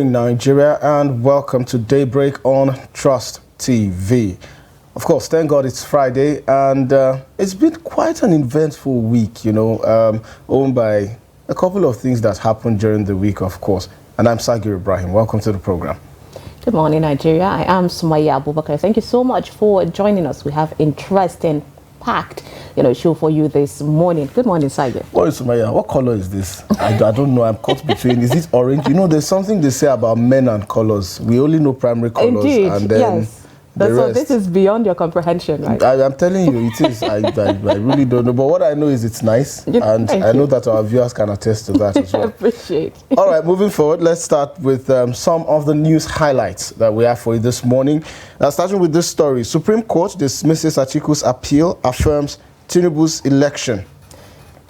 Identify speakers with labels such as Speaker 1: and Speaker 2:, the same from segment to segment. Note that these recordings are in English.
Speaker 1: Nigeria, and welcome to Daybreak on Trust TV. Of course, thank God it's Friday, and it's been quite an eventful week, owned by a couple of things that happened during the week, of course. And I'm Sagir Ibrahim. Welcome to the program.
Speaker 2: Good morning, Nigeria. I am Atiku Abubakar. Thank you so much for joining us. We have interesting, packed, show for you this morning. Good morning, Sagir.
Speaker 1: What is Sumaya? What color is this? I don't know. I'm caught between. Is it orange? There's something they say about men and colors. We only know primary colors.
Speaker 2: Indeed,
Speaker 1: and then
Speaker 2: yes. So this is beyond your comprehension, right?
Speaker 1: I'm telling you, it is. I really don't know. But what I know is it's nice. And I know that our viewers can attest to that as well.
Speaker 2: Appreciate.
Speaker 1: All right, moving forward, let's start with some of the news highlights that we have for you this morning. Starting with this story. Supreme Court dismisses Atiku's appeal, affirms Tinubu's election.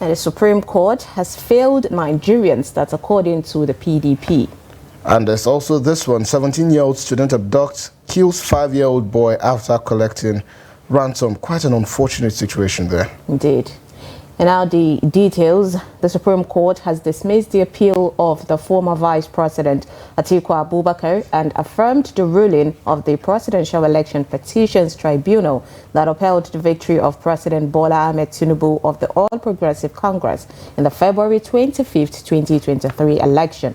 Speaker 2: And the Supreme Court has failed Nigerians, that's according to the PDP.
Speaker 1: And there's also this one. 17-year-old student abducts, kills 5-year-old boy after collecting ransom. Quite an unfortunate situation there.
Speaker 2: Indeed. And now the details. The Supreme Court has dismissed the appeal of the former Vice President Atiku Abubakar and affirmed the ruling of the Presidential Election Petitions Tribunal that upheld the victory of President Bola Ahmed Tinubu of the All Progressive Congress in the February 25, 2023 election.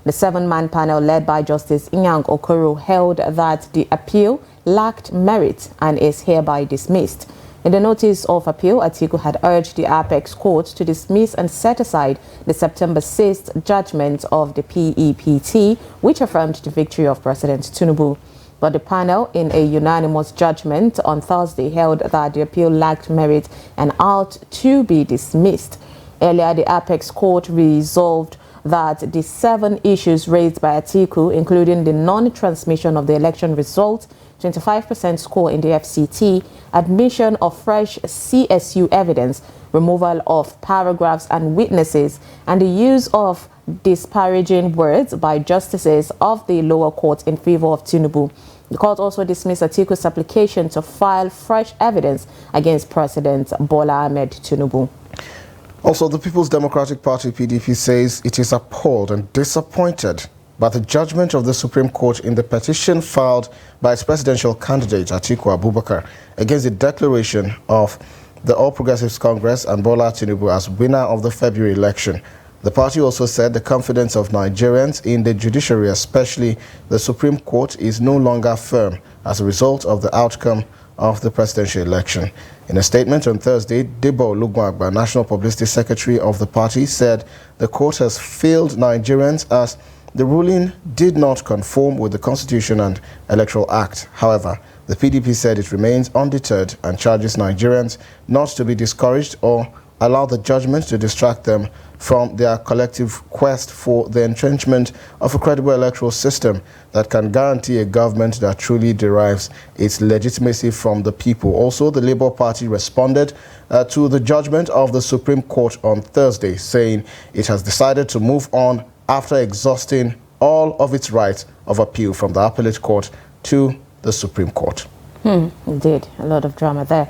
Speaker 2: The 7-man panel led by Justice Inyang Okoro held that the appeal lacked merit and is hereby dismissed. In the notice of appeal, Atiku had urged the Apex Court to dismiss and set aside the September 6th judgment of the PEPT, which affirmed the victory of President Tinubu. But the panel, in a unanimous judgment on Thursday, held that the appeal lacked merit and ought to be dismissed. Earlier, the Apex Court resolved that the 7 issues raised by Atiku, including the non-transmission of the election results, 25% score in the FCT, admission of fresh CSU evidence, removal of paragraphs and witnesses, and the use of disparaging words by justices of the lower court in favor of Tinubu. The court also dismissed Atiku's application to file fresh evidence against President Bola Ahmed Tinubu.
Speaker 1: Also, the People's Democratic Party, PDP, says it is appalled and disappointed by the judgment of the Supreme Court in the petition filed by its presidential candidate, Atiku Abubakar, against the declaration of the All Progressives Congress and Bola Tinubu as winner of the February election. The party also said the confidence of Nigerians in the judiciary, especially the Supreme Court, is no longer firm as a result of the outcome of the presidential election. In a statement on Thursday, Debo Olugbagba, National Publicity Secretary of the party, said the court has failed Nigerians as the ruling did not conform with the Constitution and Electoral Act. However, the PDP said it remains undeterred and charges Nigerians not to be discouraged or allow the judgment to distract them from their collective quest for the entrenchment of a credible electoral system that can guarantee a government that truly derives its legitimacy from the people. Also, the Labour Party responded to the judgment of the Supreme Court on Thursday, saying it has decided to move on after exhausting all of its rights of appeal from the Appellate Court to the Supreme Court.
Speaker 2: Indeed, a lot of drama there.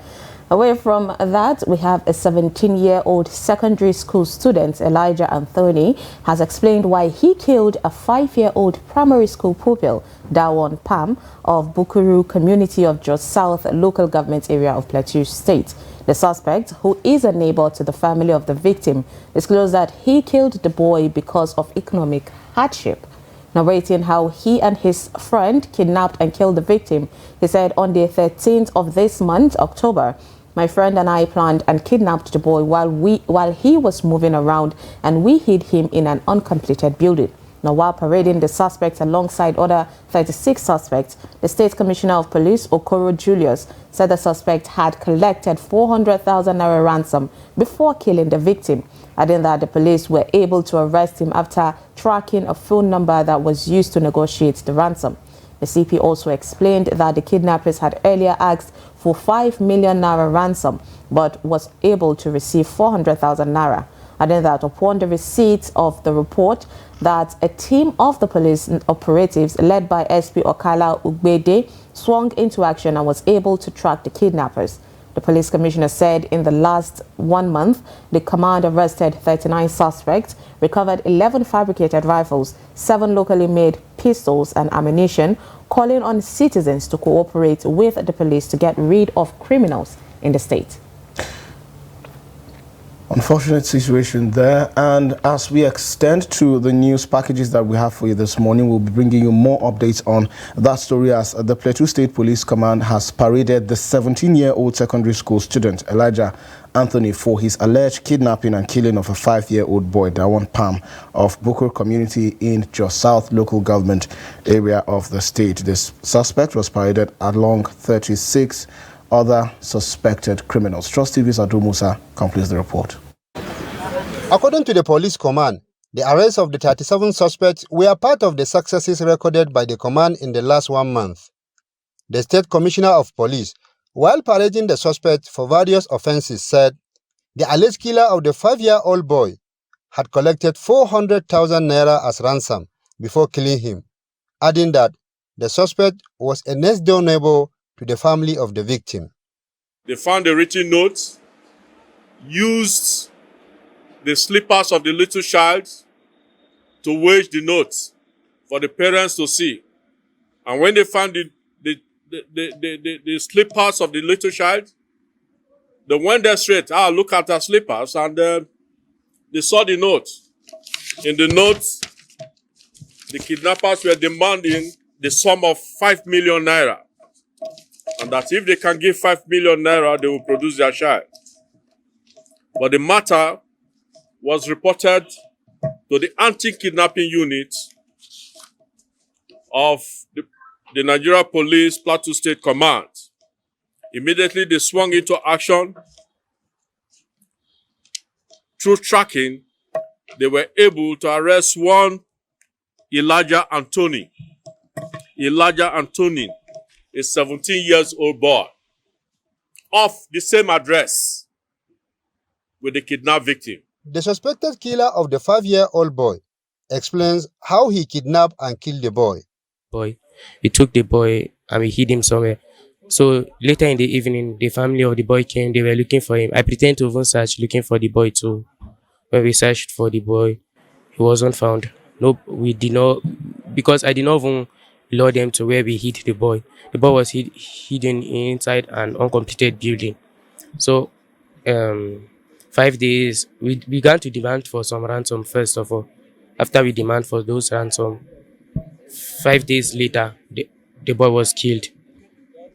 Speaker 2: Away from that, we have a 17-year-old secondary school student, Elijah Anthony, has explained why he killed a 5-year-old primary school pupil, Dawon Pam, of Bukuru community of Jos South local government area of Plateau State. The suspect, who is a neighbor to the family of the victim, disclosed that he killed the boy because of economic hardship. Narrating how he and his friend kidnapped and killed the victim, he said, on the 13th of this month, October, my friend and I planned and kidnapped the boy while he was moving around, and we hid him in an uncompleted building. Now, while parading the suspects alongside other 36 suspects, the State Commissioner of Police, Okoro Julius, said the suspect had collected 400,000 naira ransom before killing the victim, adding that the police were able to arrest him after tracking a phone number that was used to negotiate the ransom. The CP also explained that the kidnappers had earlier asked for 5 million naira ransom, but was able to receive 400,000 naira. Adding that upon the receipt of the report, that a team of the police operatives led by SP Okala Ugbede swung into action and was able to track the kidnappers. The police commissioner said in the last 1 month, the command arrested 39 suspects, recovered 11 fabricated rifles, 7 locally made pistols and ammunition, calling on citizens to cooperate with the police to get rid of criminals in the state.
Speaker 1: Unfortunate situation there, and as we extend to the news packages that we have for you this morning, we'll be bringing you more updates on that story as the Plateau State Police Command has paraded the 17-year-old secondary school student Elijah Anthony for his alleged kidnapping and killing of a 5-year-old boy, Dawan Pam, of Bukur community in Jos South local government area of the state. This suspect was paraded along 36 other suspected criminals. Trust TV's Adu Musa completes the report.
Speaker 3: According to the police command, the arrests of the 37 suspects were part of the successes recorded by the command in the last 1 month. The State Commissioner of Police, while parading the suspects for various offenses, said the alleged killer of the 5-year-old boy had collected 400,000 naira as ransom before killing him, adding that the suspect was a next-door neighbor to the family of the victim.
Speaker 4: They found a written note, used the slippers of the little child to wage the note for the parents to see. And when they found the slippers of the little child, they went there straight, look at her slippers, and they saw the note. In the note, the kidnappers were demanding the sum of 5 million naira. And that if they can give 5 million naira, they will produce their child. But the matter was reported to the anti-kidnapping unit of the Nigeria Police Plateau State Command. Immediately, they swung into action. Through tracking, they were able to arrest one Elijah Anthony. Elijah Anthony, a 17-year-old boy, of the same address with the kidnapped victim.
Speaker 3: The suspected killer of the 5-year-old boy explains how he kidnapped and killed the boy.
Speaker 5: We took the boy and we hid him somewhere. So later in the evening, the family of the boy came, they were looking for him. I pretend to even search looking for the boy too. When we searched for the boy, he wasn't found. No, we did not, because I did not even lure them to where we hid the boy. The boy was hidden inside an uncompleted building. So 5 days, we began to demand for some ransom first of all. After we demand for those ransom, 5 days later, the boy was killed.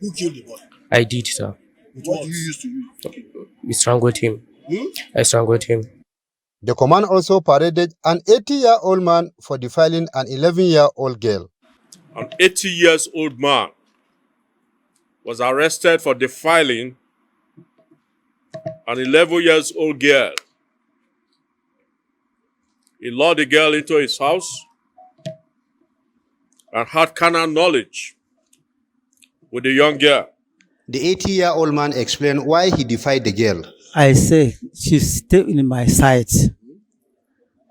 Speaker 6: Who killed the boy?
Speaker 5: I did, sir.
Speaker 6: What do you used to use?
Speaker 5: We strangled him. I strangled him.
Speaker 3: The command also paraded an 80-year-old man for defiling an 11-year-old girl.
Speaker 4: An 80-year-old man was arrested for defiling an 11-year-old girl. He lured the girl into his house and had carnal knowledge with the young girl.
Speaker 3: The 80-year-old man explained why he defied the girl.
Speaker 7: I say, she stayed in my sight.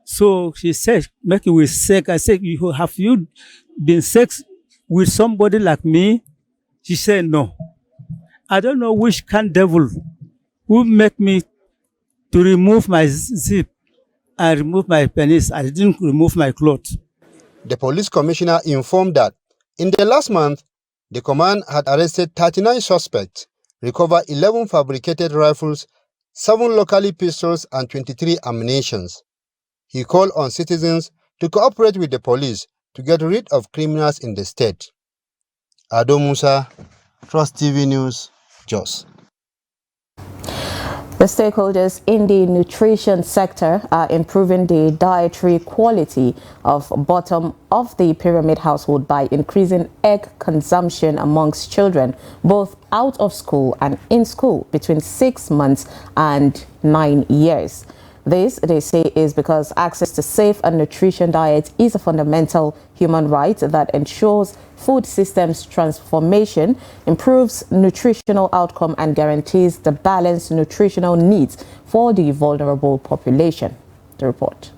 Speaker 7: So she said, make it with sex. I said, have you been sex with somebody like me? She said, no. I don't know which kind devil who make me to remove my zip and remove my penis. I didn't remove my clothes.
Speaker 3: The police commissioner informed that in the last month, the command had arrested 39 suspects, recovered 11 fabricated rifles, 7 locally pistols, and 23 ammunitions. He called on citizens to cooperate with the police to get rid of criminals in the state. Ado Musa, Trust TV News, Jos.
Speaker 2: The stakeholders in the nutrition sector are improving the dietary quality of bottom of the pyramid household by increasing egg consumption amongst children, both out of school and in school, between 6 months and 9 years. This, they say, is because access to safe and nutritious diet is a fundamental human right that ensures food systems transformation, improves nutritional outcome, and guarantees the balanced nutritional needs for the vulnerable population. The report.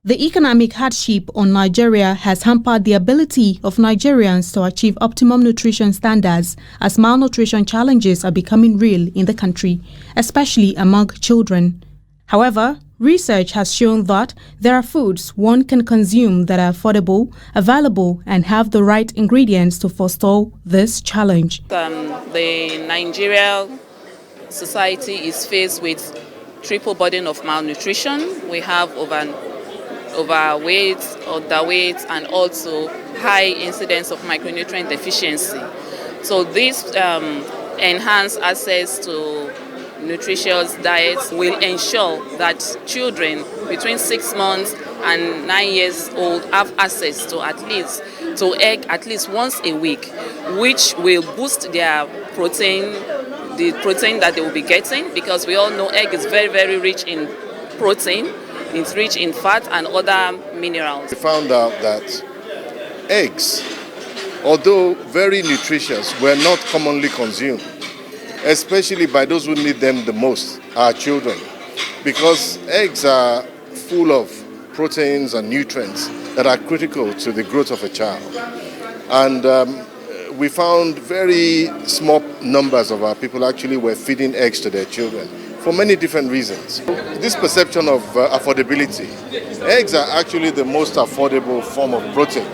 Speaker 8: The economic hardship on Nigeria has hampered the ability of Nigerians to achieve optimum nutrition standards as malnutrition challenges are becoming real in the country, especially among children. However, research has shown that there are foods one can consume that are affordable, available, and have the right ingredients to forestall this challenge.
Speaker 9: The Nigerian society is faced with triple burden of malnutrition. We have overweight, underweight, and also high incidence of micronutrient deficiency. So this enhanced access to nutritious diets will ensure that children between 6 months and 9 years old have access to egg at least once a week, which will boost their protein, the protein that they will be getting, because we all know egg is very, very rich in protein. It's rich in fat and other minerals.
Speaker 10: We found out that eggs, although very nutritious, were not commonly consumed, especially by those who need them the most, our children, because eggs are full of proteins and nutrients that are critical to the growth of a child. And we found very small numbers of our people actually were feeding eggs to their children for many different reasons. This perception of affordability, eggs are actually the most affordable form of protein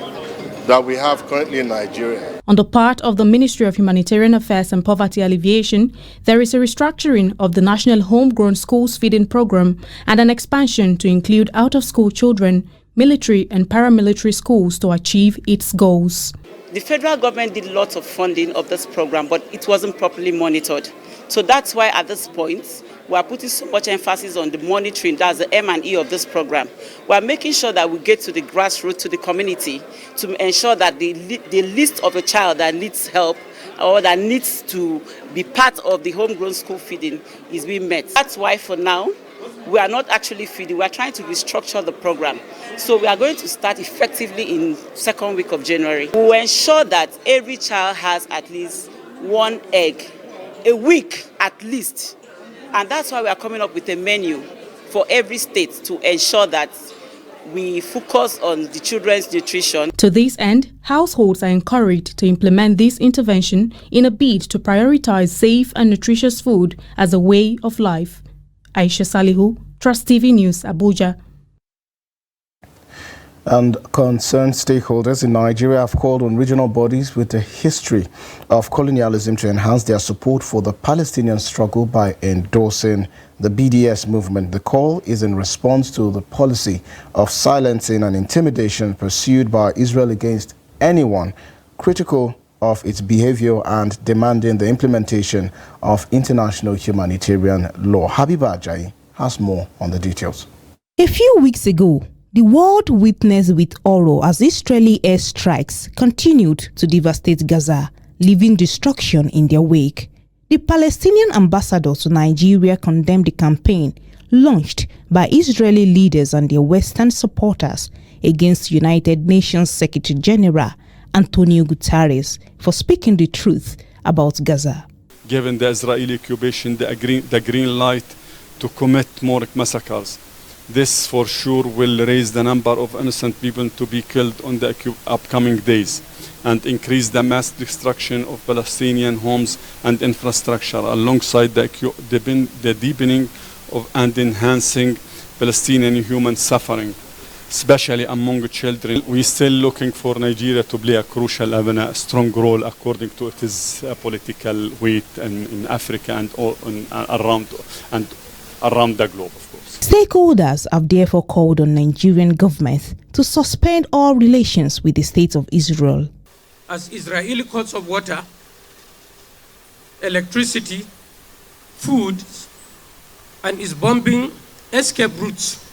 Speaker 10: that we have currently in Nigeria.
Speaker 8: On the part of the Ministry of Humanitarian Affairs and Poverty Alleviation, there is a restructuring of the National Homegrown Schools Feeding Program and an expansion to include out-of-school children, military and paramilitary schools to achieve its goals.
Speaker 11: The federal government did lots of funding of this program, but it wasn't properly monitored. So that's why at this point, we are putting so much emphasis on the monitoring, that's the M&E of this program. We are making sure that we get to the grassroots, to the community, to ensure that the list of a child that needs help or that needs to be part of the homegrown school feeding is being met. That's why for now, we are not actually feeding, we are trying to restructure the program. So we are going to start effectively in second week of January. We will ensure that every child has at least one egg a week at least. And that's why we are coming up with a menu for every state to ensure that we focus on the children's nutrition.
Speaker 8: To this end, households are encouraged to implement this intervention in a bid to prioritize safe and nutritious food as a way of life. Aisha Salihu, Trust TV News, Abuja.
Speaker 1: And concerned stakeholders in Nigeria have called on regional bodies with a history of colonialism to enhance their support for the Palestinian struggle by endorsing the BDS movement. The call is in response to the policy of silencing and intimidation pursued by Israel against anyone critical of its behavior and demanding the implementation of international humanitarian law. Habiba Ajayi has more on the details.
Speaker 12: A few weeks ago, the world witnessed with horror as Israeli airstrikes continued to devastate Gaza, leaving destruction in their wake. The Palestinian ambassador to Nigeria condemned the campaign launched by Israeli leaders and their Western supporters against United Nations Secretary General Antonio Guterres for speaking the truth about Gaza.
Speaker 13: Given the Israeli occupation the green light to commit more massacres, this for sure will raise the number of innocent people to be killed on the upcoming days and increase the mass destruction of Palestinian homes and infrastructure alongside the deepening of and enhancing Palestinian human suffering, especially among children. We're still looking for Nigeria to play a crucial and a strong role according to its political weight in Africa and around the globe, of course.
Speaker 12: Stakeholders have therefore called on Nigerian government to suspend all relations with the state of Israel.
Speaker 14: As Israeli cuts of water, electricity, food, and is bombing escape routes,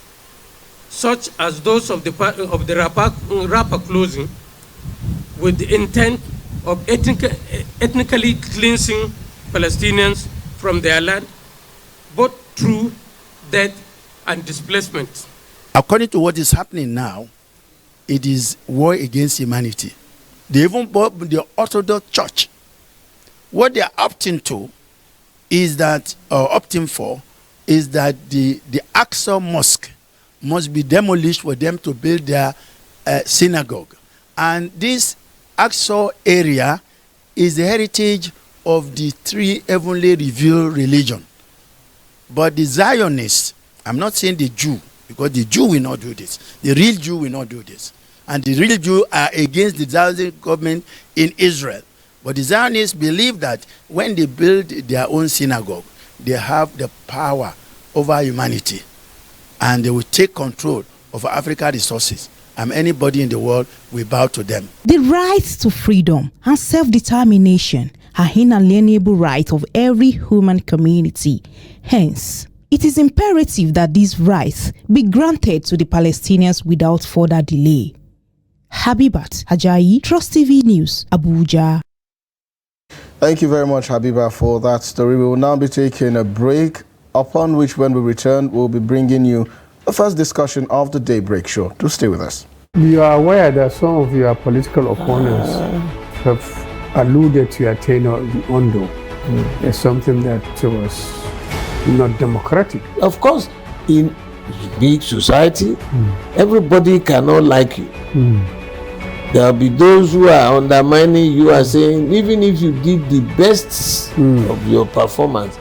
Speaker 14: such as those of the Rafah closing, with the intent of ethnically cleansing Palestinians from their land, both through death and displacement.
Speaker 6: According to what is happening now, it is war against humanity. They even bought the Orthodox Church. What they are opting for is that the Aqsa Mosque must be demolished for them to build their synagogue. And this Aqsa area is the heritage of the three heavenly revealed religion. But the Zionists, I'm not saying the Jew, because the Jew will not do this. The real Jew will not do this. And the real Jew are against the Zionist government in Israel. But the Zionists believe that when they build their own synagogue, they have the power over humanity. And they will take control of Africa's resources. And anybody in the world will bow to them.
Speaker 12: The right to freedom and self-determination are inalienable rights of every human community. Hence, it is imperative that these rights be granted to the Palestinians without further delay. Habibat Ajayi, Trust TV News, Abuja.
Speaker 1: Thank you very much, Habiba, for that story. We will now be taking a break, upon which when we return, we'll be bringing you the first discussion of the Daybreak show. Do stay with us.
Speaker 15: You are aware that some of your political opponents have alluded to your tenure in Ondo as something that was not democratic.
Speaker 16: Of course, in big society, everybody cannot like you. There will be those who are undermining you and saying, even if you did the best of your performance,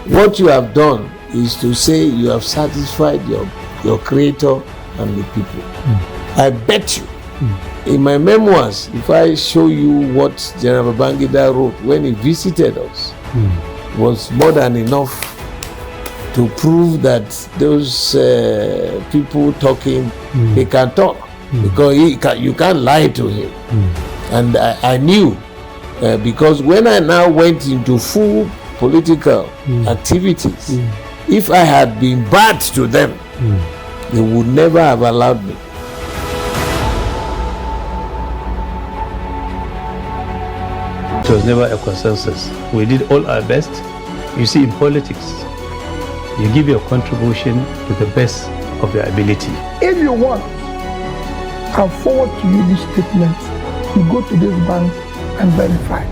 Speaker 16: what you have done is to say you have satisfied your creator and the people. I bet you, in my memoirs, if I show you what General Babangida wrote when he visited us, was more than enough to prove that those people talking, they can talk. Because you can't lie to him. And I knew, because when I now went into full political activities, if I had been bad to them, they would never have allowed me.
Speaker 17: It was never a consensus. We did all our best. You see, in politics, you give your contribution to the best of your ability.
Speaker 18: If you want, I'll forward to you this statement. You go to this bank and verify.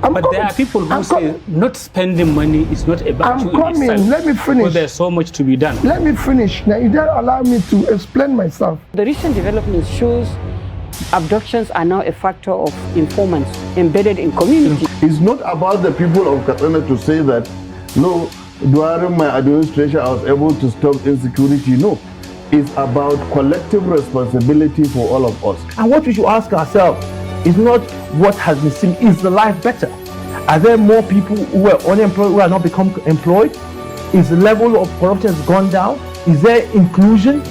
Speaker 17: But there are people who say not spending money is not about you.
Speaker 18: I'm coming. Let me finish.
Speaker 17: Because there's so much to be done.
Speaker 18: Let me finish. Now, you don't allow me to explain myself.
Speaker 19: The recent development shows abductions are now a factor of informants embedded in community.
Speaker 20: It's not about the people of Katsina to say that, no, during my administration I was able to stop insecurity. No. It's about collective responsibility for all of us.
Speaker 21: And what we should ask ourselves is not what has been seen, is the life better? Are there more people who are unemployed who are not become employed? Is the level of corruption has gone down? Is there inclusion?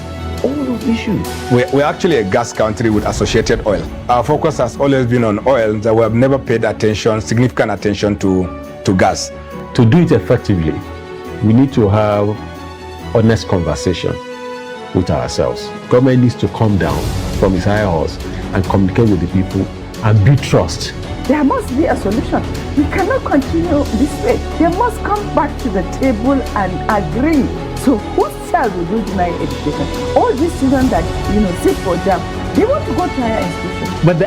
Speaker 21: All those issues.
Speaker 22: We're actually a gas country with associated oil. Our focus has always been on oil, that we have never paid significant attention to gas.
Speaker 23: To do it effectively, we need to have honest conversation with ourselves. Government needs to come down from its high horse and communicate with the people and build trust.
Speaker 24: There must be a solution. We cannot continue this way. They must come back to the table and agree. So whose child will do deny education? All these children that sit for jam, they want to go to higher institutions.
Speaker 17: But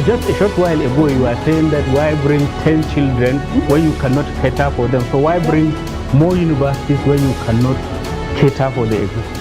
Speaker 17: just a short while ago, you were saying that why bring 10 children when you cannot cater for them? So why bring more universities when you cannot cater for the existing?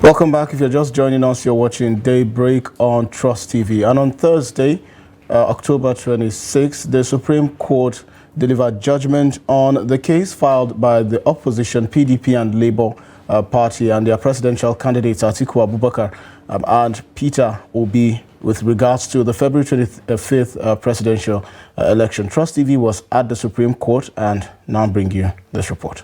Speaker 1: Welcome back. If you're just joining us, you're watching Daybreak on Trust TV. And on Thursday, October 26th, the Supreme Court delivered judgment on the case filed by the opposition, PDP and Labour Party, and their presidential candidates, Atiku Abubakar and Peter Obi, with regards to the February 25th presidential election. Trust TV was at the Supreme Court and now bring you this report.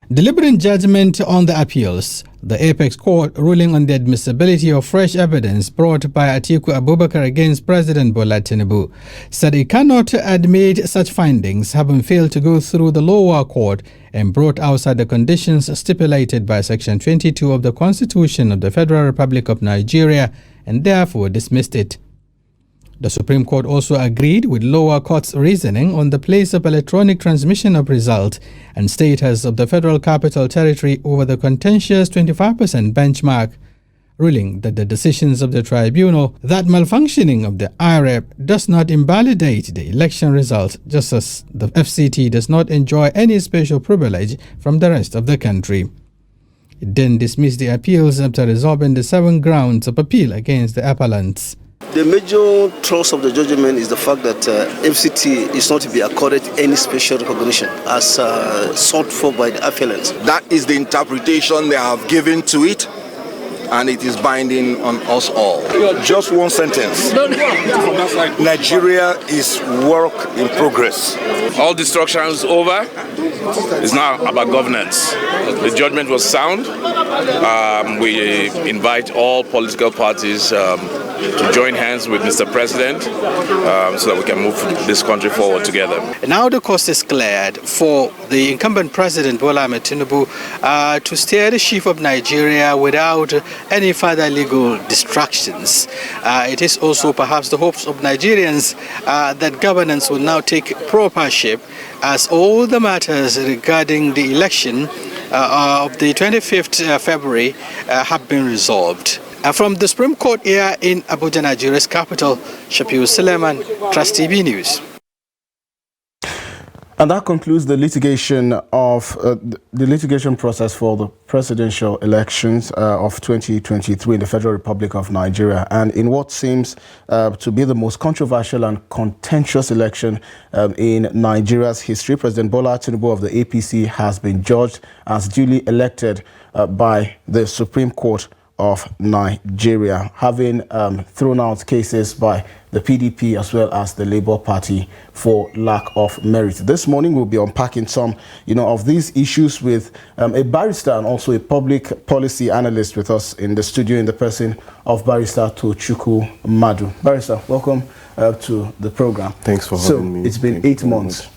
Speaker 3: Delivering judgment on the appeals, the Apex Court ruling on the admissibility of fresh evidence brought by Atiku Abubakar against President Bola Tinubu said it cannot admit such findings having failed to go through the lower court and brought outside the conditions stipulated by Section 22 of the Constitution of the Federal Republic of Nigeria and therefore dismissed it. The Supreme Court also agreed with lower court's reasoning on the place of electronic transmission of results and status of the Federal Capital Territory over the contentious 25% benchmark, ruling that the decisions of the tribunal that malfunctioning of the IREP does not invalidate the election results, just as the FCT does not enjoy any special privilege from the rest of the country. It then dismissed the appeals after resolving the 7 grounds of appeal against the appellants.
Speaker 4: The major thrust of the judgment is the fact that FCT is not to be accorded any special recognition as sought for by the appellants.
Speaker 5: That is the interpretation they have given to it, and it is binding on us all.
Speaker 7: Just one sentence. Nigeria is work in progress.
Speaker 25: All destruction is over. It's now about governance. The judgment was sound. We invite all political parties to join hands with Mr. President so that we can move this country forward together.
Speaker 3: Now the coast is cleared for the incumbent President Bola Ahmed Tinubu to steer the ship of Nigeria without any further legal distractions. It is also perhaps the hopes of Nigerians that governance will now take proper shape as all the matters regarding the election of the 25th February have been resolved. From the Supreme Court here in Abuja, Nigeria's capital, Shafiu Suleiman, Trust TV News.
Speaker 1: And that concludes the litigation process for the presidential elections of 2023 in the Federal Republic of Nigeria. And in what seems to be the most controversial and contentious election in Nigeria's history, President Bola Tinubu of the APC has been judged as duly elected by the Supreme Court of Nigeria, having thrown out cases by the PDP as well as the Labour Party for lack of merit. This morning we'll be unpacking some, of these issues with a barrister and also a public policy analyst with us in the studio in the person of Barrister Tochukwu Madu. Barrister, welcome to the program.
Speaker 26: Thanks for having me.
Speaker 1: It's been 8 months,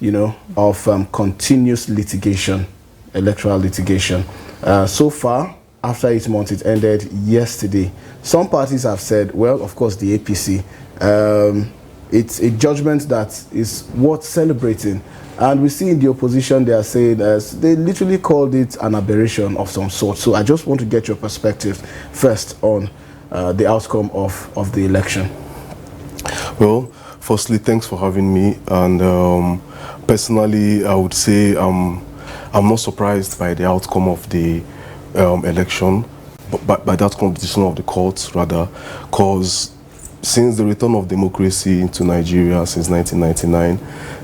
Speaker 1: of continuous litigation, electoral litigation. So far, after 8 months, it ended yesterday. Some parties have said, well, of course, the APC, it's a judgment that is worth celebrating. And we see in the opposition, they are saying, they literally called it an aberration of some sort. So I just want to get your perspective first on the outcome of the election.
Speaker 26: Well, firstly, thanks for having me. And personally, I would say I'm not surprised by the outcome of the election, but by that competition of the courts, rather, because since the return of democracy into Nigeria since 1999,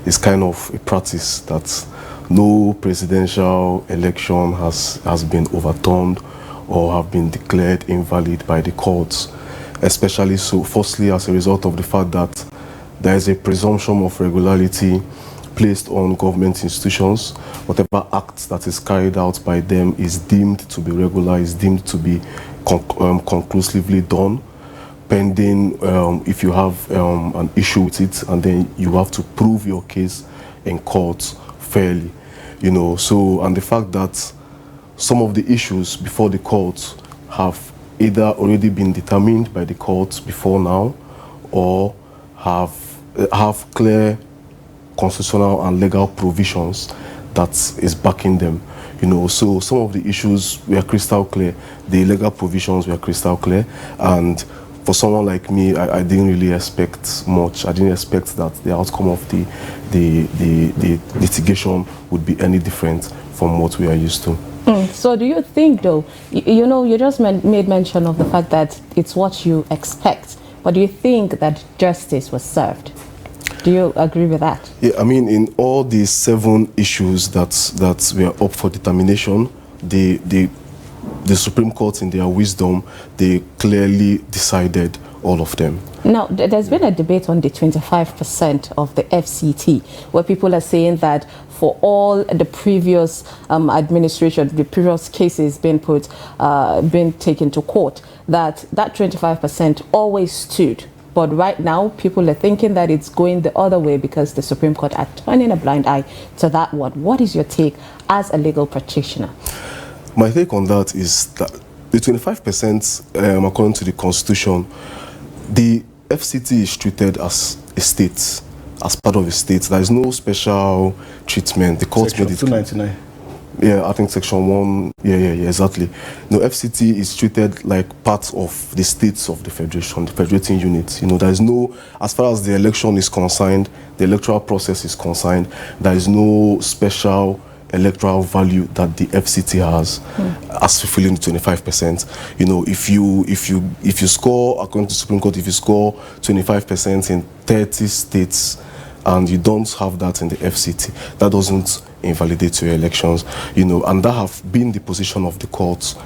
Speaker 26: it's kind of a practice that no presidential election has been overturned or have been declared invalid by the courts, especially so, firstly, as a result of the fact that there is a presumption of regularity placed on government institutions. Whatever act that is carried out by them is deemed to be regular, is deemed to be conclusively done, pending if you have an issue with it, and then you have to prove your case in court fairly. So, and the fact that some of the issues before the courts have either already been determined by the courts before now, or have clear constitutional and legal provisions that is backing them. So some of the issues were crystal clear, the legal provisions were crystal clear, and for someone like me, I didn't really expect much. I didn't expect that the outcome of the litigation would be any different from what we are used to.
Speaker 2: So do you think, though, you know, you just made mention of the fact that it's what you expect, but do you think that justice was served? Do you agree with that?
Speaker 26: Yeah, I mean, in all these 7 issues that were up for determination, the Supreme Court, in their wisdom, they clearly decided all of them.
Speaker 2: Now, there's been a debate on the 25% of the FCT, where people are saying that for all the previous administration, the previous cases being taken to court, that 25% always stood. But right now, people are thinking that it's going the other way because the Supreme Court are turning a blind eye to that one. What is your take as a legal practitioner?
Speaker 26: My take on that is that the 25%, according to the Constitution, the FCT is treated as a state, as part of a state. There is no special treatment. The court made it 299. Yeah, I think section 1. Yeah, exactly. No, FCT is treated like part of the states of the federation, the federating unit. You know, there is no, as far as the election is concerned, the electoral process is concerned, there is no special electoral value that the FCT has as fulfilling the 25%. You know, if you score, according to the Supreme Court, if you score 25% in 30 states and you don't have that in the FCT, that doesn't invalidate your elections. You know, and that have been the position of the courts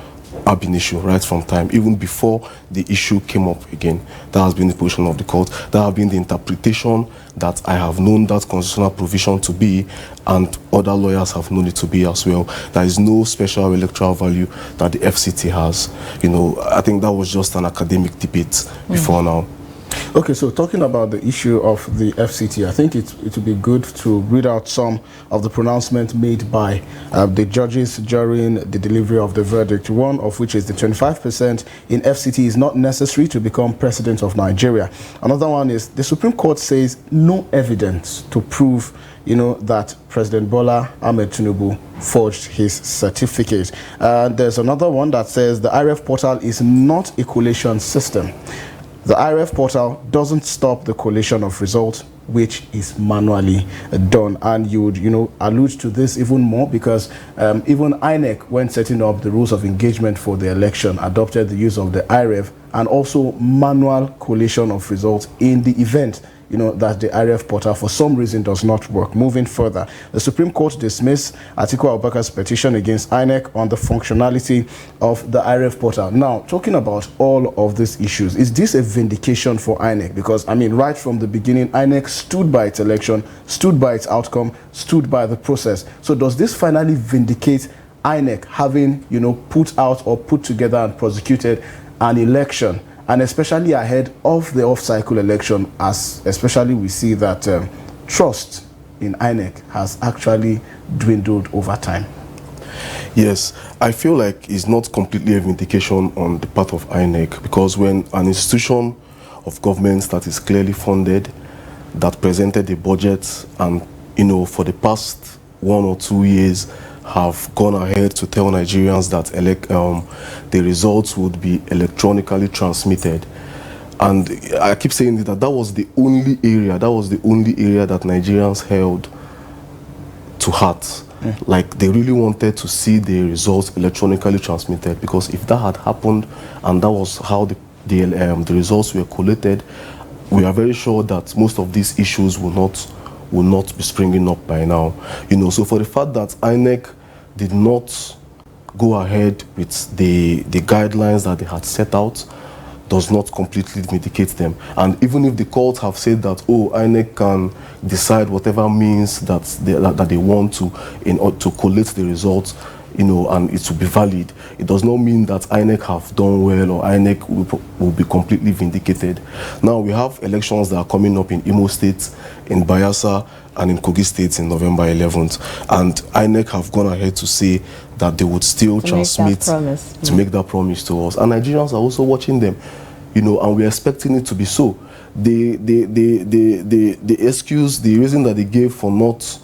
Speaker 26: ab initio, right from time, even before the issue came up again. That has been the position of the court. That has been the interpretation that I have known that constitutional provision to be, and other lawyers have known it to be as well. There is no special electoral value that the FCT has. You know, I think that was just an academic debate before now.
Speaker 1: Okay, so talking about the issue of the FCT, I think it would be good to read out some of the pronouncements made by the judges during the delivery of the verdict, one of which is the 25% in FCT is not necessary to become president of Nigeria. Another one is the Supreme Court says no evidence to prove, you know, that President Bola Ahmed Tinubu forged his certificate. There's another one that says the IREF portal is not a collation system. The IREF portal doesn't stop the collation of results, which is manually done. And you would, you know, allude to this even more because even INEC, when setting up the rules of engagement for the election, adopted the use of the IREF and also manual collation of results in the event, you know, that the IREF portal for some reason does not work. Moving further, the Supreme Court dismissed Atiku Abubakar's petition against INEC on the functionality of the IREF portal. Now, talking about all of these issues, is this a vindication for INEC? Because, I mean, right from the beginning, INEC stood by its election, stood by its outcome, stood by the process. So does this finally vindicate INEC having, you know, put out or put together and prosecuted an election, and especially ahead of the off-cycle election, as especially we see that trust in INEC has actually dwindled over time?
Speaker 26: Yes, I feel like it's not completely a vindication on the part of INEC, because when an institution of government that is clearly funded, that presented a budget, and, you know, for the past 1 or 2 years have gone ahead to tell Nigerians that the results would be electronically transmitted. And I keep saying that was the only area, that Nigerians held to heart. Like, they really wanted to see the results electronically transmitted, because if that had happened and that was how the results were collated, we are very sure that most of these issues will not be springing up by now. You know, so for the fact that INEC did not go ahead with the guidelines that they had set out does not completely vindicate them. And even if the courts have said that, oh, INEC can decide whatever means that they want to in order to collate the results, you know, and it will be valid, it does not mean that INEC have done well or INEC will be completely vindicated. Now we have elections that are coming up in Imo State, in Bayelsa, and in Kogi State in November 11th. And INEC have gone ahead to say that they would still transmit, to make that promise to us. And Nigerians are also watching them, you know, and we're expecting it to be so. The excuse, the reason that they gave for not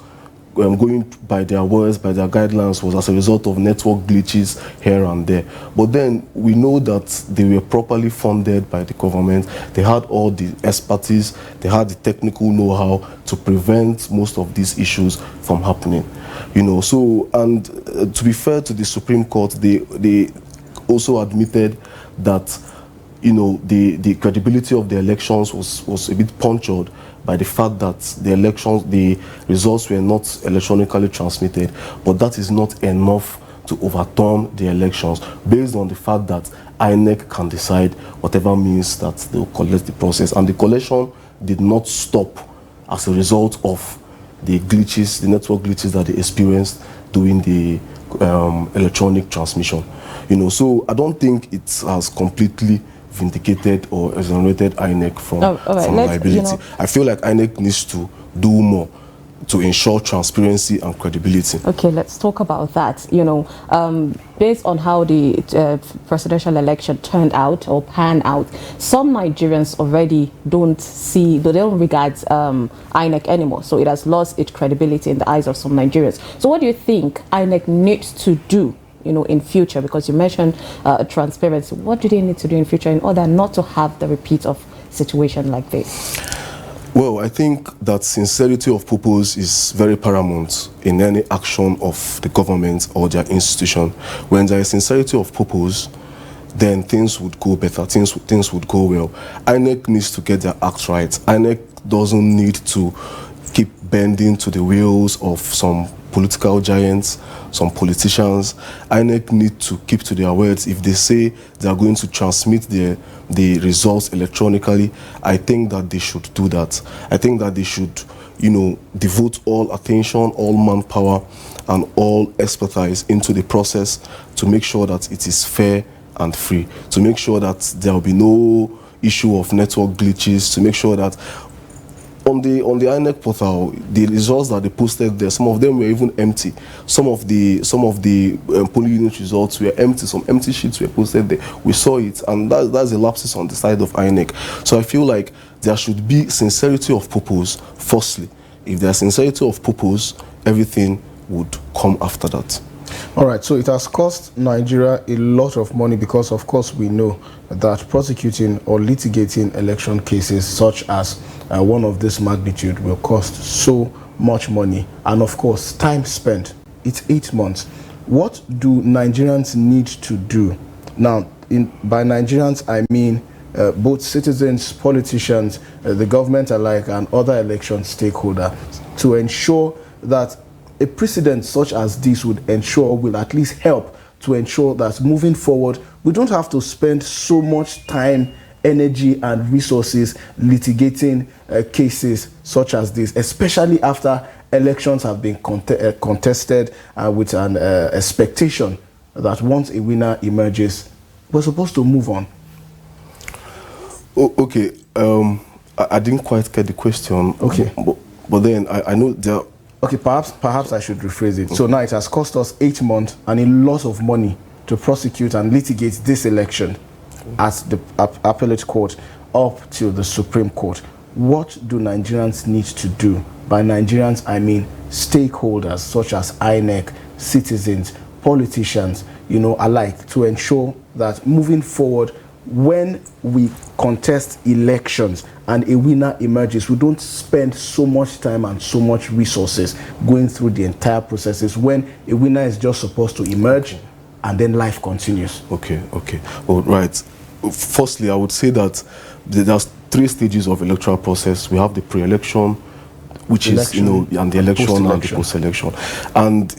Speaker 26: going by their words, by their guidelines, was as a result of network glitches here and there. But then we know that they were properly funded by the government. They had all the expertise, they had the technical know-how to prevent most of these issues from happening. You know, so, and to be fair to the Supreme Court, they also admitted that, you know, the credibility of the elections was a bit punctured by the fact that the results were not electronically transmitted, but that is not enough to overturn the elections based on the fact that INEC can decide whatever means that they will collect the process. And the collection did not stop as a result of the glitches, the network glitches that they experienced during the electronic transmission. You know, so I don't think it has completely vindicated or exonerated INEC from liability. You know, I feel like INEC needs to do more to ensure transparency and credibility.
Speaker 2: Okay, let's talk about that. You know, based on how the presidential election turned out or panned out, some Nigerians already they don't regard INEC anymore. So it has lost its credibility in the eyes of some Nigerians. So what do you think INEC needs to do, you know, in future? Because you mentioned transparency. What do they need to do in future in order not to have the repeat of situation like this?
Speaker 26: Well, I think that sincerity of purpose is very paramount in any action of the government or their institution. When there is sincerity of purpose, then things would go better, things would go well. INEC needs to get their act right. INEC doesn't need to keep bending to the wills of some political giants, some politicians. INEC need to keep to their words. If they say they are going to transmit the results electronically, I think that they should do that. I think that they should, you know, devote all attention, all manpower, and all expertise into the process to make sure that it is fair and free, to make sure that there will be no issue of network glitches, to make sure that on the INEC portal, the results that they posted there, some of them were even empty. Some of the polling unit results were empty. Some empty sheets were posted there. We saw it, and that's a lapses on the side of INEC. So I feel like there should be sincerity of purpose. Firstly, if there's sincerity of purpose, everything would come after that.
Speaker 1: All right, so it has cost Nigeria a lot of money because, of course, we know that prosecuting or litigating election cases such as one of this magnitude will cost so much money. And, of course, time spent. It's 8 months. What do Nigerians need to do? Now, by Nigerians, I mean both citizens, politicians, the government alike, and other election stakeholders to ensure that a precedent such as this will at least help to ensure that moving forward, we don't have to spend so much time, energy, and resources litigating cases such as this, especially after elections have been contested with an expectation that once a winner emerges, we're supposed to move on.
Speaker 26: Oh, okay, I didn't quite get the question.
Speaker 1: Okay,
Speaker 26: but then I know there.
Speaker 1: Okay, perhaps I should rephrase it. So now it has cost us 8 months and a lot of money to prosecute and litigate this election at the appellate court up to the Supreme Court. What do Nigerians need to do? By Nigerians, I mean stakeholders such as INEC, citizens, politicians, you know, alike, to ensure that moving forward, when we contest elections and a winner emerges, we don't spend so much time and so much resources going through the entire processes when a winner is just supposed to emerge and then life continues.
Speaker 26: Okay. All right. Firstly, I would say that there's 3 stages of electoral process. We have the pre-election, which is, you know, and the election and the post-election. And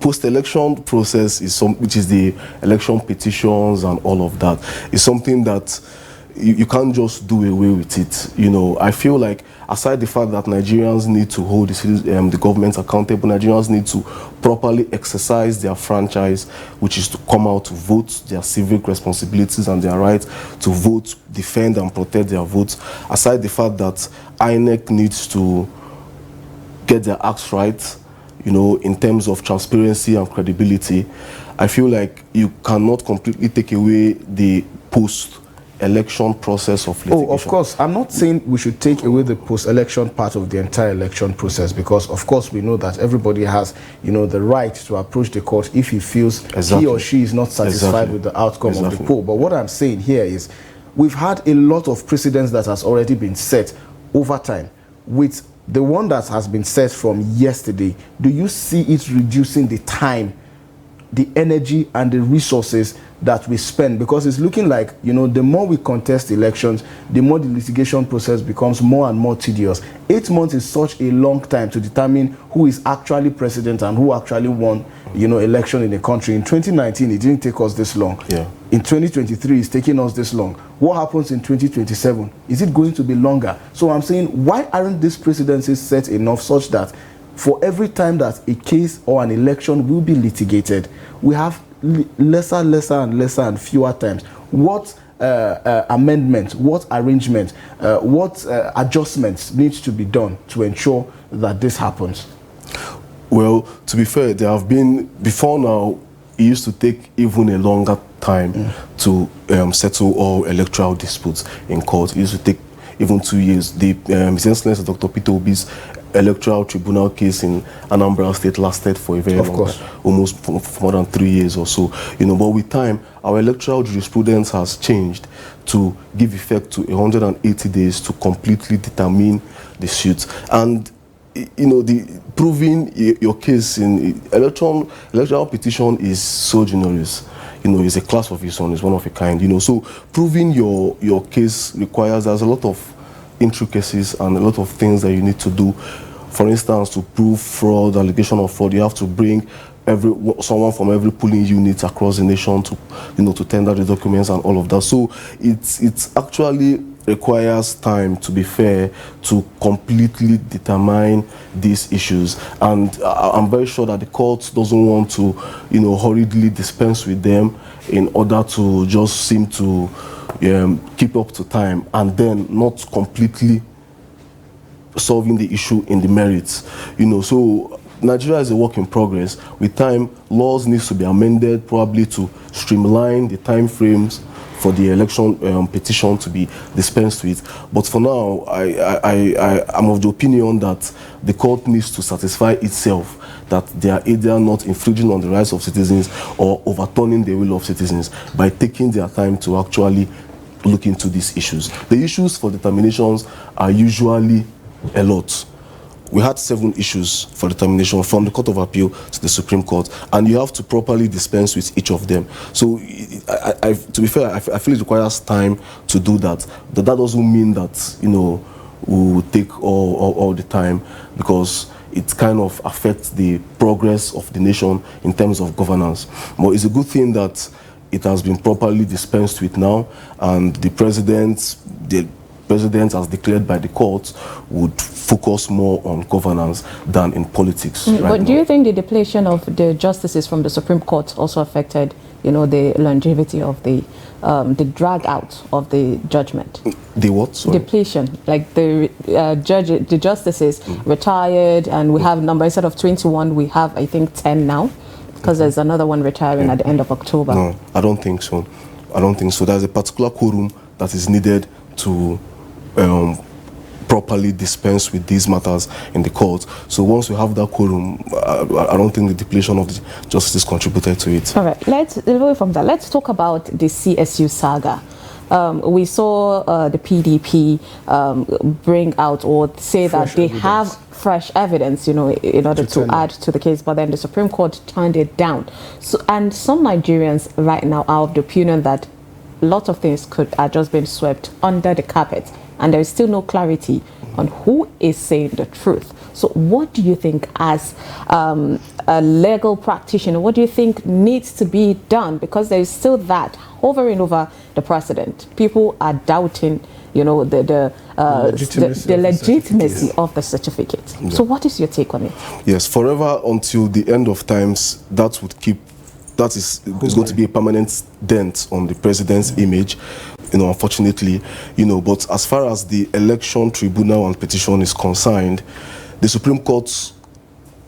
Speaker 26: post-election process is which is the election petitions and all of that. It's something that you can't just do away with it. You know, I feel like aside the fact that Nigerians need to hold the government accountable, Nigerians need to properly exercise their franchise, which is to come out to vote, their civic responsibilities and their right to vote, defend and protect their votes. Aside the fact that INEC needs to get their acts right, you know, in terms of transparency and credibility, I feel like you cannot completely take away the election process of litigation.
Speaker 1: Oh, of course. I'm not saying we should take away the post-election part of the entire election process, because, of course, we know that everybody has, the right to approach the court if he feels he or she is not satisfied with the outcome of the poll. But what I'm saying here is we've had a lot of precedents that has already been set over time. With the one that has been set from yesterday, do you see it reducing the time, the energy, and the resources that we spend? Because it's looking like, the more we contest elections, the more the litigation process becomes more and more tedious. 8 months is such a long time to determine who is actually president and who actually won, election in a country. In 2019, it didn't take us this long.
Speaker 26: Yeah.
Speaker 1: In 2023, it's taking us this long. What happens in 2027? Is it going to be longer? So I'm saying, why aren't these precedences set enough such that for every time that a case or an election will be litigated, we have lesser and fewer times? What amendment, what arrangement, what adjustments needs to be done to ensure that this happens?
Speaker 26: Well, to be fair, there have been, before now, it used to take even a longer time to settle all electoral disputes in court. It used to take even 2 years. The His Excellency Dr. Peter Obi's electoral tribunal case in Anambra State lasted for a very long time, almost for more than 3 years or so. But with time, our electoral jurisprudence has changed to give effect to 180 days to completely determine the suits. And the proving your case in electoral petition is so generous. It's a class of its own, it's one of a kind. So proving your case requires, there's a lot of intricacies and a lot of things that you need to do. For instance, to prove fraud, allegation of fraud, you have to bring someone from every polling unit across the nation to to tender the documents and all of that. So it's actually requires time, to be fair, to completely determine these issues. And I'm very sure that the court doesn't want to hurriedly dispense with them in order to just seem to keep up to time and then not completely solving the issue in the merits. So Nigeria is a work in progress. With time, laws needs to be amended, probably to streamline the time frames for the election petition to be dispensed with. But for now, I'm of the opinion that the court needs to satisfy itself that they are either not infringing on the rights of citizens or overturning the will of citizens by taking their time to actually look into these issues. The issues for determinations are usually a lot. We had 7 issues for determination from the Court of Appeal to the Supreme Court, and you have to properly dispense with each of them. So, to be fair, I feel it requires time to do that. But that doesn't mean that, we will take all the time, because it kind of affects the progress of the nation in terms of governance. But it's a good thing that it has been properly dispensed with now, and the president, as declared by the court, would focus more on governance than in politics.
Speaker 2: But do you think the depletion of the justices from the Supreme Court also affected, the longevity of the drag out of the judgment?
Speaker 26: The what? Sorry?
Speaker 2: Depletion, like the justices retired, and we have number, instead of 21, we have, I think, 10 now, because there's another one retiring at the end of October.
Speaker 26: No, I don't think so. There's a particular quorum that is needed to properly dispense with these matters in the court. So once we have that quorum, I don't think the depletion of the justice contributed to it.
Speaker 2: All right, let's away from that. Let's talk about the CSU saga. We saw the PDP bring out or say that they have fresh evidence, in order to add to the case, but then the Supreme Court turned it down. So, and some Nigerians right now are of the opinion that lots of things could have just been swept under the carpet, and there is still no clarity on who is saying the truth. So what do you think, as a legal practitioner, what do you think needs to be done? Because there is still that hovering over the precedent. People are doubting, the legitimacy of the certificate. Yeah. So what is your take on it?
Speaker 26: Yes, forever until the end of times, that is going to be a permanent dent on the president's image, unfortunately, but as far as the election tribunal and petition is concerned, the Supreme Court,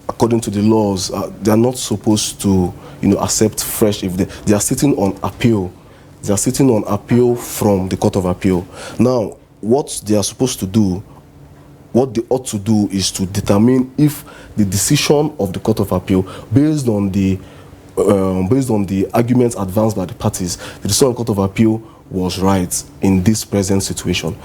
Speaker 26: according to the laws, they are not supposed to, accept fresh, if they are sitting on appeal They are sitting on appeal from the Court of Appeal. Now, what they are supposed to do, what they ought to do, is to determine if the decision of the Court of Appeal, based on the arguments advanced by the parties, the decision of the Court of Appeal was right in this present situation.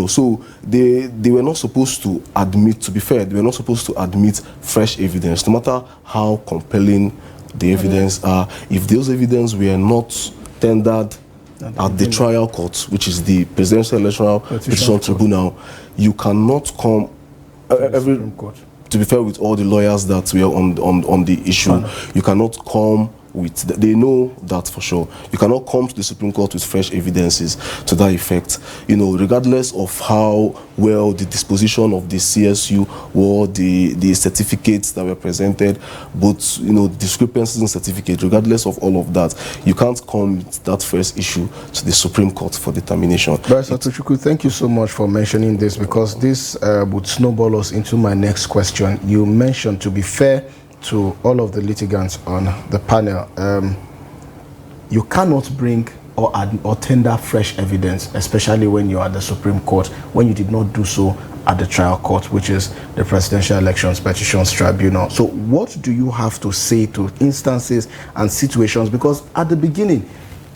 Speaker 26: So they were not supposed to admit, to be fair, they were not supposed to admit fresh evidence, no matter how compelling the evidence are. If those evidence were not tendered at the trial court, which is the Presidential Electoral Petition Tribunal, you cannot come to be fair with all the lawyers that were on the issue, you cannot come with, they know that for sure. You cannot come to the Supreme Court with fresh evidences to that effect. Regardless of how well the disposition of the CSU or the certificates that were presented, both discrepancies in certificate, regardless of all of that, you can't come with that first issue to the Supreme Court for determination.
Speaker 1: Barrister Tochukwu, thank you so much for mentioning this, because this would snowball us into my next question. You mentioned, to be fair to all of the litigants on the panel, you cannot bring or tender fresh evidence, especially when you are at the Supreme Court, when you did not do so at the trial court, which is the Presidential Elections Petitions Tribunal. So what do you have to say to instances and situations? Because at the beginning,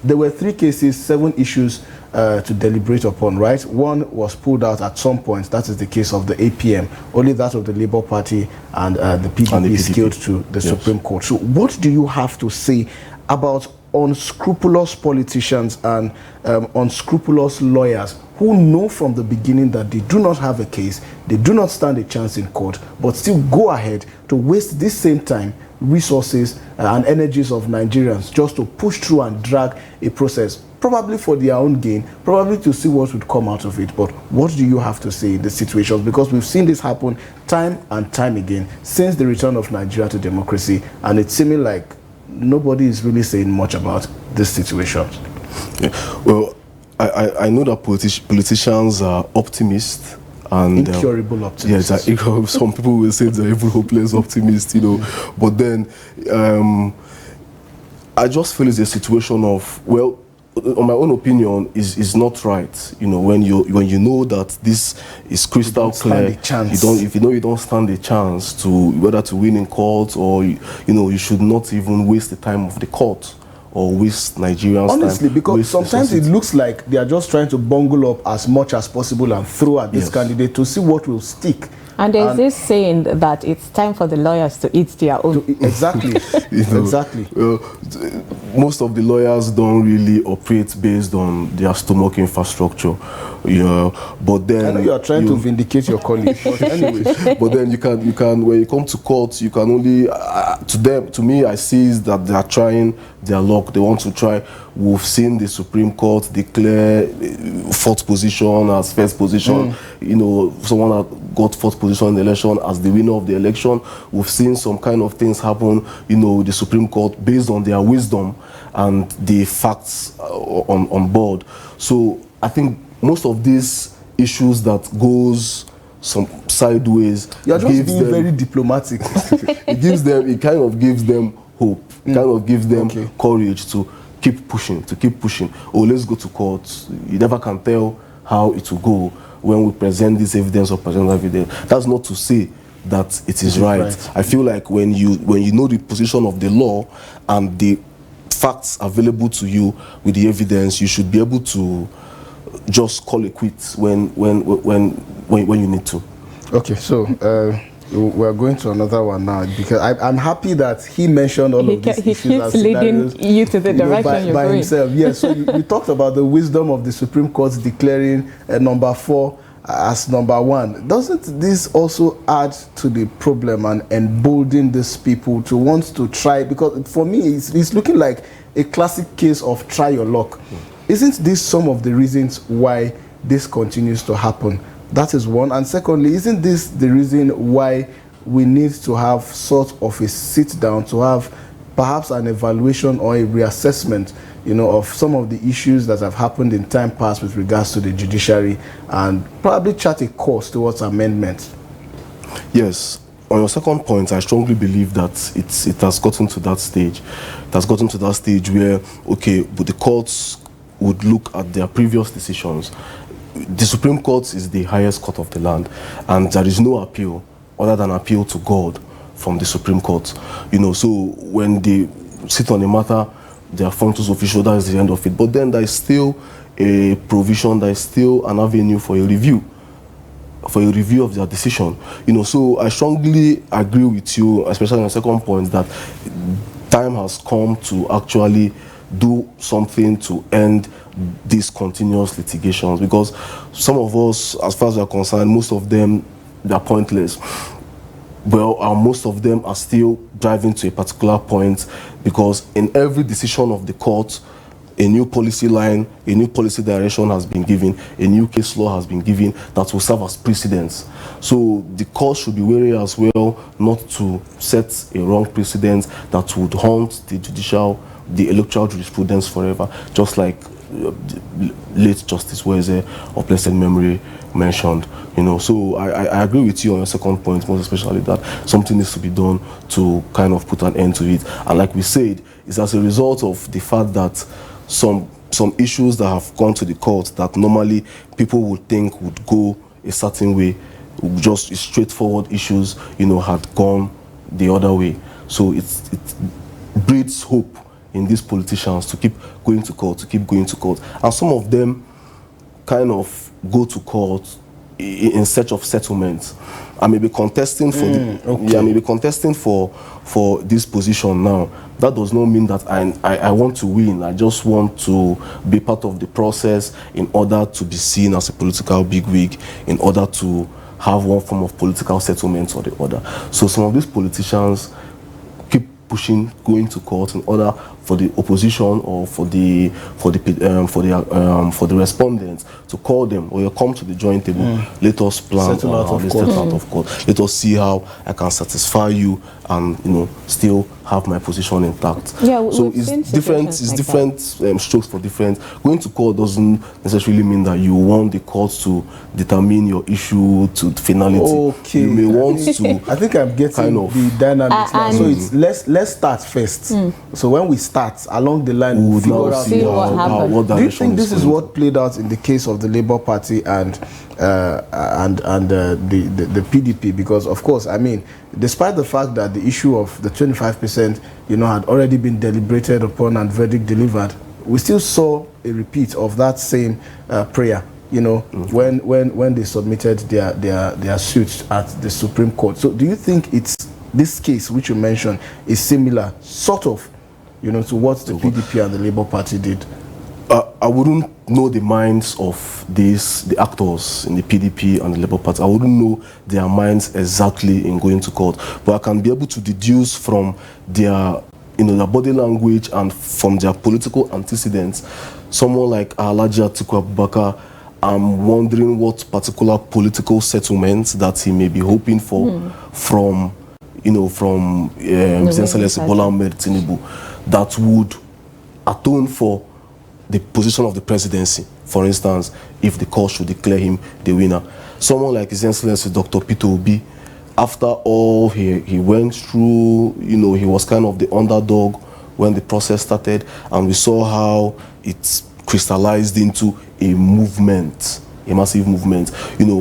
Speaker 1: there were 3 cases, 7 issues to deliberate upon, right? One was pulled out at some point. That is the case of the APM. Only that of the Labour Party and the PDP scaled to the Supreme Court. So what do you have to say about unscrupulous politicians and unscrupulous lawyers who know from the beginning that they do not have a case, they do not stand a chance in court, but still go ahead to waste this same time, resources and energies of Nigerians just to push through and drag a process, probably for their own gain, probably to see what would come out of it? But what do you have to say in this situation? Because we've seen this happen time and time again since the return of Nigeria to democracy, and it's seeming like nobody is really saying much about this situation.
Speaker 26: Yeah. Well, I know that politicians are optimists. And,
Speaker 1: incurable optimists.
Speaker 26: Yeah, some people will say they're even hopeless optimists, But then, I just feel it's a situation of, well, on my own opinion, is not right. When you know that this is crystal clear, you don't stand a chance to whether to win in court, or you should not even waste the time of the court or waste Nigerians' time.
Speaker 1: Honestly, because sometimes it looks like they are just trying to bungle up as much as possible and throw at this candidate to see what will stick.
Speaker 2: And there's this saying that it's time for the lawyers to eat their own.
Speaker 1: Exactly. Exactly.
Speaker 26: Most of the lawyers don't really operate based on their stomach infrastructure. But then
Speaker 1: I know you are trying to vindicate your colleague. But anyway.
Speaker 26: But then you can when you come to court, you can only to me, I see is that they are trying their luck. They want to try. We've seen the Supreme Court declare 4th position as first position. Someone that got 4th position in the election as the winner of the election. We've seen some kind of things happen, the Supreme Court, based on their wisdom and the facts on board. So I think most of these issues that goes some sideways,
Speaker 1: you're just being very diplomatic.
Speaker 26: it kind of gives them hope. It kind of gives them courage to keep pushing. Oh, let's go to court. You never can tell how it will go when we present this evidence or present that evidence. That's not to say that it is right. I feel like when you know the position of the law and the facts available to you with the evidence, you should be able to just call it quits when you need to.
Speaker 1: Okay, so we're going to another one now, because I'm happy that he mentioned all of these issues.
Speaker 2: He keeps leading you to the direction
Speaker 1: by himself. Yes, so we talked about the wisdom of the Supreme Court declaring number 4 as number 1. Doesn't this also add to the problem and embolden these people to want to try? Because for me, it's looking like a classic case of try your luck. Isn't this some of the reasons why this continues to happen? That is one. And secondly, isn't this the reason why we need to have sort of a sit down to have perhaps an evaluation or a reassessment, of some of the issues that have happened in time past with regards to the judiciary, and probably chart a course towards amendment?
Speaker 26: Yes. On your second point, I strongly believe that it has gotten to that stage. It has gotten to that stage where, okay, but the courts would look at their previous decisions. The Supreme Court is the highest court of the land, and there is no appeal other than appeal to God from the Supreme Court. So when they sit on a matter, their functions official, that is the end of it. But then there is still a provision, there is still an avenue for a review of their decision. So I strongly agree with you, especially on the second point, that time has come to actually do something to end these continuous litigations, because some of us, as far as we are concerned, most of them, they are pointless. Well, most of them are still driving to a particular point, because in every decision of the court, a new policy line, a new policy direction has been given, a new case law has been given that will serve as precedence. So the court should be wary as well not to set a wrong precedent that would haunt the electoral jurisprudence forever, just like late Justice Weze of blessed memory mentioned. So I agree with you on your second point, most especially that something needs to be done to kind of put an end to it. And like we said, it's as a result of the fact that some issues that have gone to the court that normally people would think would go a certain way, just straightforward issues, had gone the other way. So it breeds hope in these politicians to keep going to court, And some of them kind of go to court in search of settlements. I may be contesting for this position now. That does not mean that I want to win. I just want to be part of the process in order to be seen as a political bigwig, in order to have one form of political settlement or the other. So some of these politicians keep pushing, going to court in order for the opposition or for the respondents to call them, or you come to the joint table. Let us plan
Speaker 1: settle out of court.
Speaker 26: Let us see how I can satisfy you and still have my position intact.
Speaker 2: Yeah,
Speaker 26: so it's different. It's like different strokes for different. Going to court doesn't necessarily mean that you want the court to determine your issue to finality.
Speaker 1: Okay.
Speaker 26: You may want to.
Speaker 1: I think I'm getting
Speaker 26: kind of
Speaker 1: the dynamics now. So it's let's start first. So when we start along the line,
Speaker 26: we would now see what
Speaker 1: do you think this is what played out in the case of the Labour Party and the PDP? Because of course, I mean, despite the fact that the issue of the 25%, had already been deliberated upon and verdict delivered, we still saw a repeat of that same prayer. When they submitted their suit at the Supreme Court. So do you think it's this case which you mentioned is similar, sort of, to what the PDP and the Labour Party did?
Speaker 26: I wouldn't know the minds of the actors in the PDP and the Labour Party. I wouldn't know their minds exactly in going to court, but I can be able to deduce from their their body language and from their political antecedents. Someone like Alhaji Atiku Abubakar, I'm wondering what particular political settlements that he may be hoping for from His Excellency Bola Ahmed Tinubu that would atone for the position of the presidency, for instance, if the court should declare him the winner. Someone like His Excellency Dr. Peter Obi, after all he went through, he was kind of the underdog when the process started, and we saw how it crystallized into a movement, a massive movement.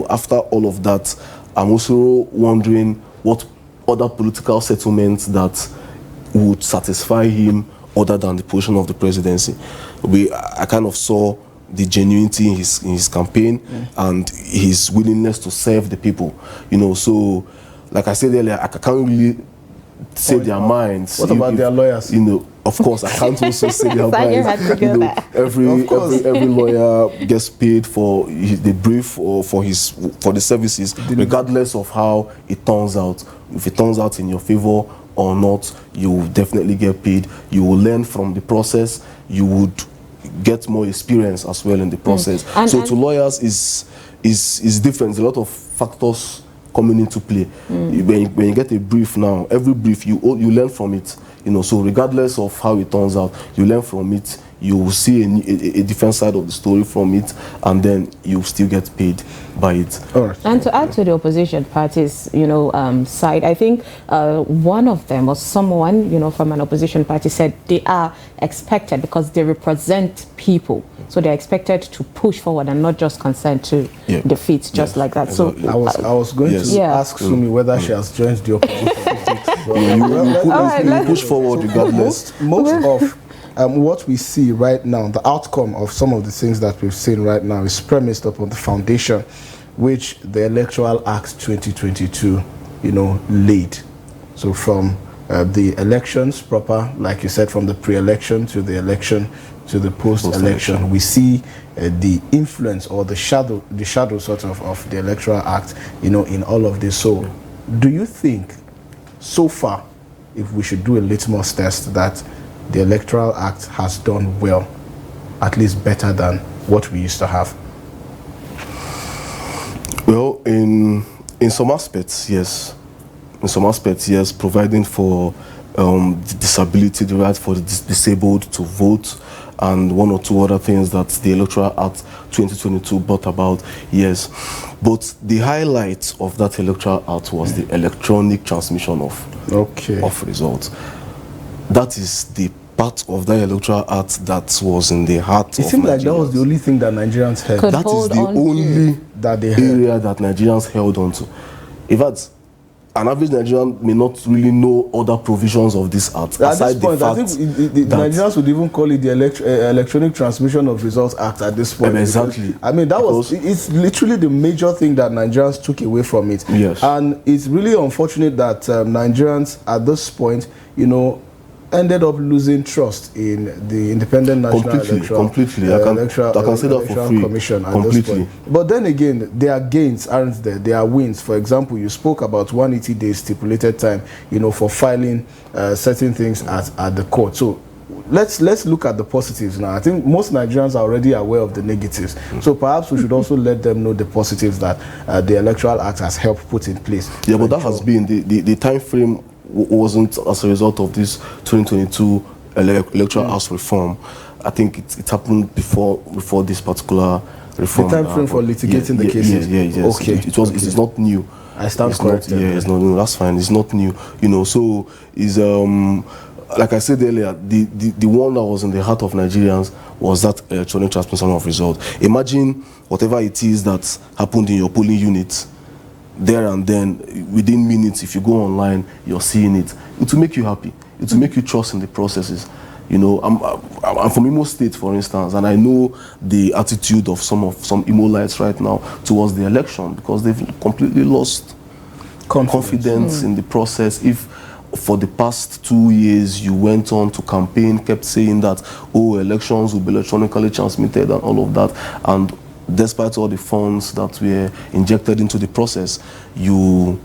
Speaker 26: After all of that, I'm also wondering what other political settlements that would satisfy him other than the position of the presidency. I kind of saw the genuinity in his campaign and his willingness to serve the people. So like I said earlier, I can't really say their minds.
Speaker 1: What about their lawyers?
Speaker 26: Of course, I can't also say their minds. Every lawyer gets paid for the brief or for the services, regardless of how it turns out. If it turns out in your favor or not, you will definitely get paid. You will learn from the process. You would get more experience as well in the process. So to lawyers is different. There's a lot of factors coming into play. When you get a brief now, every brief you learn from it. So regardless of how it turns out, you learn from it. you will see a different side of the story from it, and then you still get paid by it.
Speaker 1: All right.
Speaker 2: And to add to the opposition parties, side, I think one of them or someone, from an opposition party said they are expected, because they represent people, so they're expected to push forward and not just consent to defeat, just like that. So
Speaker 1: I was going to ask Sumi whether she has joined the opposition.
Speaker 26: You push forward regardless.
Speaker 1: Most of what we see right now, the outcome of some of the things that we've seen right now, is premised upon the foundation which the Electoral Act 2022, laid. So from the elections proper, like you said, from the pre-election to the election to the post-election, we see the influence or the shadow sort of the Electoral Act, in all of this. So, do you think, so far, if we should do a litmus test, that the Electoral Act has done well, at least better than what we used to have?
Speaker 26: Well, in some aspects, yes. In some aspects, yes, providing for the disability, the right for the disabled to vote, and one or two other things that the Electoral Act 2022 brought about, yes. But the highlight of that Electoral Act was the electronic transmission of results. That is the part of that Electoral Act that was in the heart of Nigerians. It
Speaker 1: seemed like that was the only thing that Nigerians held.
Speaker 26: That is the only area that Nigerians held on to. In fact, an average Nigerian may not really know other provisions of this act.
Speaker 1: At this point, I think the Nigerians would even call it the Electronic Transmission of Results Act at this point.
Speaker 26: Exactly.
Speaker 1: I mean, it's literally the major thing that Nigerians took away from it.
Speaker 26: Yes.
Speaker 1: And it's really unfortunate that Nigerians at this point, ended up losing trust in the Independent National Electoral
Speaker 26: I can say that for free.
Speaker 1: Commission at
Speaker 26: completely.
Speaker 1: this point. But then again, there are gains, aren't there? There are wins. For example, you spoke about 180 days stipulated time, for filing certain things at the court. So let's look at the positives now. I think most Nigerians are already aware of the negatives. So perhaps we should also let them know the positives that the Electoral Act has helped put in place.
Speaker 26: Yeah, but that has been the time frame wasn't as a result of this 2022 Electoral House reform. I think it happened before this particular reform.
Speaker 1: The time frame for litigating the cases.
Speaker 26: Yes.
Speaker 1: Okay.
Speaker 26: It is not new.
Speaker 1: I stand corrected.
Speaker 26: It's not new. That's fine. It's not new. So is like I said earlier, the one that was in the heart of Nigerians was that electronic transmission of results. Imagine whatever it is that happened in your polling unit. There and then, within minutes, if you go online, you're seeing it. It will make you happy. It will make you trust in the processes. I'm from Imo State, for instance, and I know the attitude of some Imo-lites right now towards the election, because they've completely lost confidence in the process. If for the past 2 years you went on to campaign, kept saying that, elections will be electronically transmitted and all of that, and despite all the funds that were injected into the process, you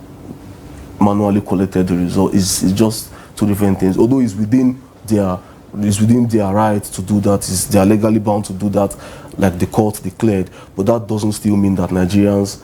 Speaker 26: manually collected the result. It's just two different things. Although it's within their right to do that, they are legally bound to do that, like the court declared. But that doesn't still mean that Nigerians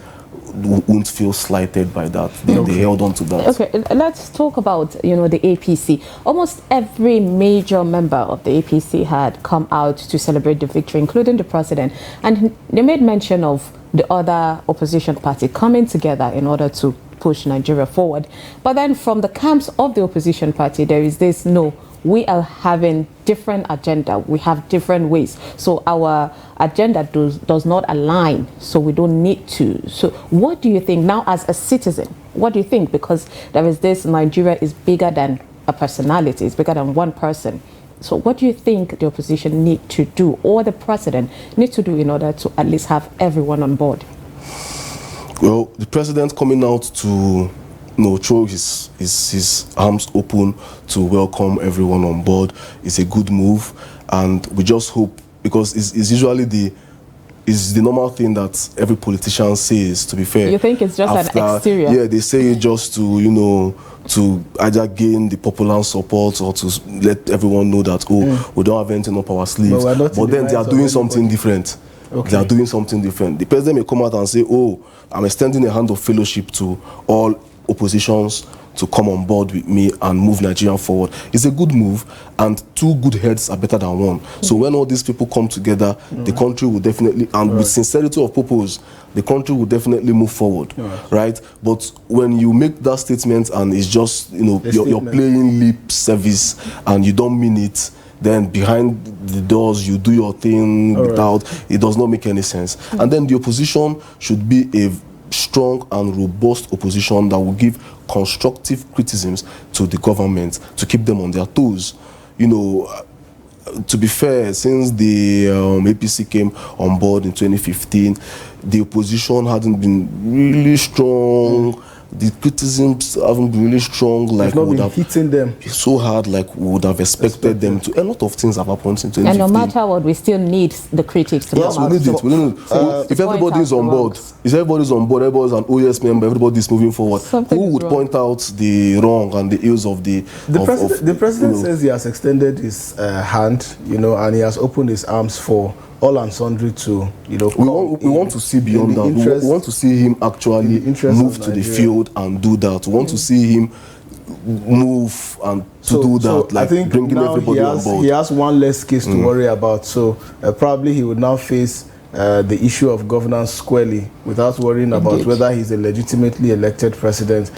Speaker 26: won't feel slighted by that. They held on to that.
Speaker 2: Okay, let's talk about the APC. Almost every major member of the APC had come out to celebrate the victory, including the president, and they made mention of the other opposition party coming together in order to push Nigeria forward. But then from the camps of the opposition party, there is this: no, we are having different agenda. We have different ways. So our agenda does not align. So we don't need to. So what do you think now as a citizen? What do you think? Because there is this: Nigeria is bigger than a personality. It's bigger than one person. So what do you think the opposition need to do, or the president need to do, in order to at least have everyone on board?
Speaker 26: Well, the president coming out to throw his arms open to welcome everyone on board is a good move, and we just hope, because it's usually the normal thing that every politician says, to be fair.
Speaker 2: You think it's just an exterior?
Speaker 26: Yeah, they say it just to either gain the popular support or to let everyone know that we don't have anything up our sleeves. But then they are doing something different. Okay. They are doing something different. The president may come out and say, I'm extending a hand of fellowship to all oppositions to come on board with me and move Nigeria forward. It's a good move, and two good heads are better than one. So when all these people come together, the country will definitely, and with sincerity of purpose, the country will definitely move forward, right? But when you make that statement and it's just, you know, you're playing lip service and you don't mean it, then behind the doors you do your thing without, it does not make any sense. And then the opposition should be a strong and robust opposition that will give constructive criticisms to the government to keep them on their toes. You know, to be fair, since the APC came on board in 2015, the opposition hadn't been really strong. The criticisms haven't been really strong, like
Speaker 1: we would have hitting them
Speaker 26: so hard, like we would have expected them to. A lot of things have happened in 2015.
Speaker 2: And no matter what, we still need the critics to
Speaker 26: come out. Yes, we need it. We need it. If everybody's on board, everybody's an OS member, everybody's moving forward. Who would point out the wrong and the ills of the?
Speaker 1: The president says he has extended his hand, you know, and he has opened his arms for all and sundry to, you know,
Speaker 26: we want to see beyond that. We want to see him actually move to the field and do that. We want to see him move and do that, like
Speaker 1: I think
Speaker 26: bringing everybody on board.
Speaker 1: He has one less case to worry about, so probably he would now face the issue of governance squarely without worrying about whether he's a legitimately elected president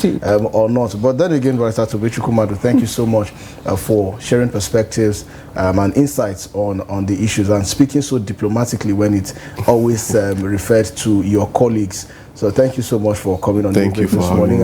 Speaker 1: or not. But then again, Barrister Tochukwu Madu, thank you so much for sharing perspectives and insights on the issues and speaking so diplomatically when it always referred to your colleagues. So thank you so much for coming on the debate this morning.